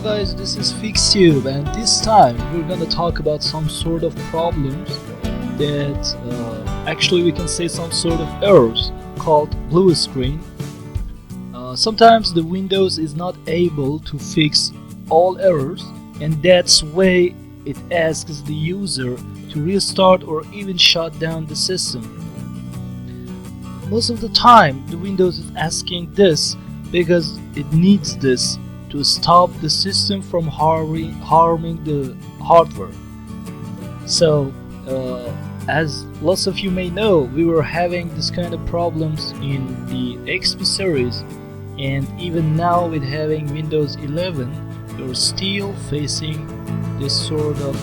Hello guys, this is FixTube, and this time we're gonna talk about some sort of problems that actually we can say some sort of errors called blue screen. Sometimes the Windows is not able to fix all errors, and that's why it asks the user to restart or even shut down the system. Most of the time the Windows is asking this because it needs this to stop the system from harming the hardware. So as lots of you may know, we were having this kind of problems in the XP series, and even now with having Windows 11 we're still facing this sort of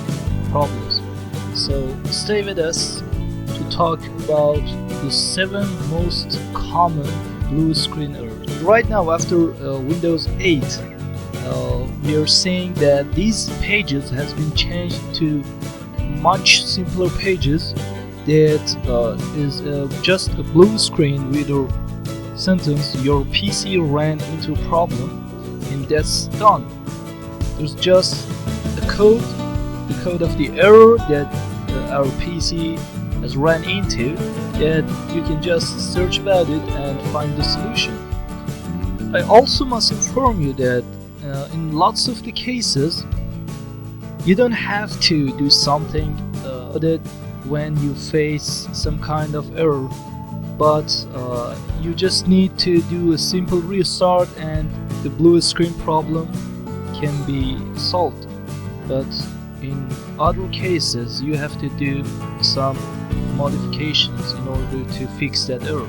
problems. So stay with us to talk about the 7 most common blue screen errors. Right now, after Windows 8, we are seeing that these pages has been changed to much simpler pages that is just a blue screen with a sentence, your PC ran into a problem, and that's done. There's just the code of the error that our PC has ran into, that you can just search about it and find the solution. I also must inform you that in lots of the cases you don't have to do something that when you face some kind of error, but you just need to do a simple restart and the blue screen problem can be solved. But in other cases you have to do some modifications in order to fix that error.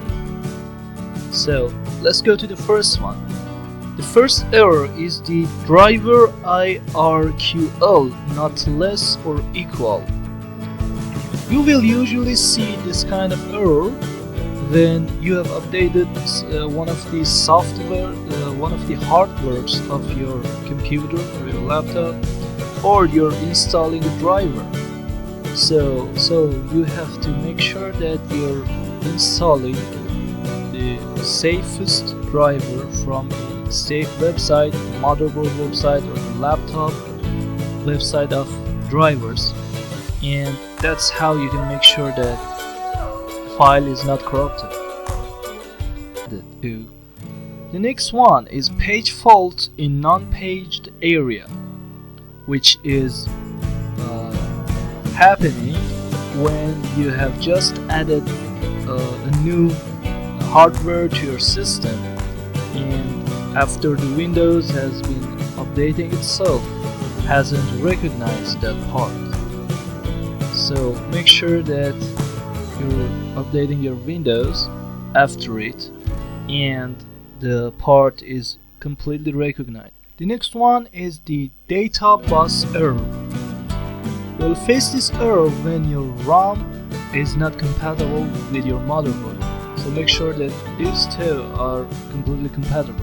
So let's go to the first one. The first error is the driver IRQL not less or equal. You will usually see this kind of error when you have updated one of the software, one of the hardwares of your computer or your laptop, or you're installing a driver. So you have to make sure that you're installing the safest driver from a safe website, motherboard website, or the laptop website of drivers, and that's how you can make sure that the file is not corrupted. The next one is page fault in non-paged area, which is happening when you have just added a new hardware to your system, and after the Windows has been updating itself, hasn't recognized that part. So make sure that you're updating your Windows after it and the part is completely recognized. The next one is the data bus error. You'll face this error when your RAM is not compatible with your motherboard, so make sure that these two are completely compatible.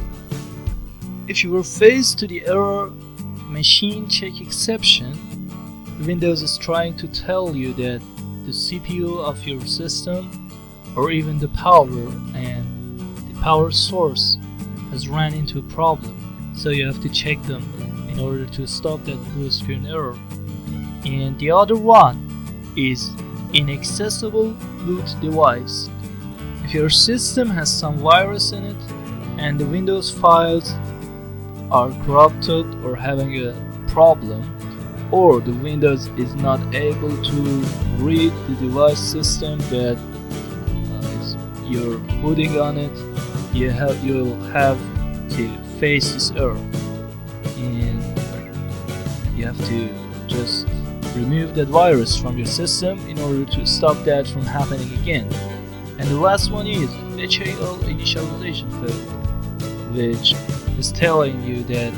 If you were faced to the error machine check exception, Windows is trying to tell you that the CPU of your system, or even the power and the power source, has ran into a problem, so you have to check them in order to stop that blue screen error. And the other one is inaccessible boot device. If your system has some virus in it and the Windows files are corrupted or having a problem, or the Windows is not able to read the device system that you're putting on it, you'll have to face this error, and you have to just remove that virus from your system in order to stop that from happening again. And the last one is bcod initialization failure, which is telling you that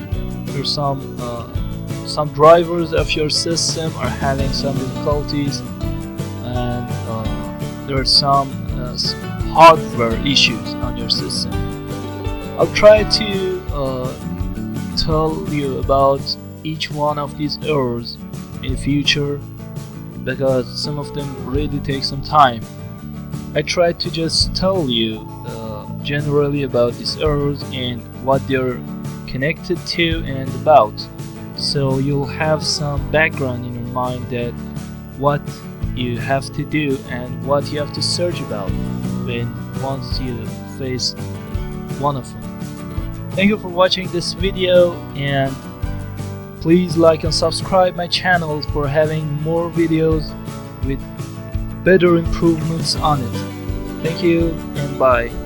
there's some drivers of your system are having some difficulties, and there are some hardware issues on your system. I'll try to tell you about each one of these errors in the future, because some of them really take some time. I try to just tell you generally about these errors and what they're connected to and about. so you'll have some background in your mind that what you have to do and what you have to search about when once you face one of them. Thank you for watching this video, and please like and subscribe my channel for having more videos with better improvements on it. Thank you and bye.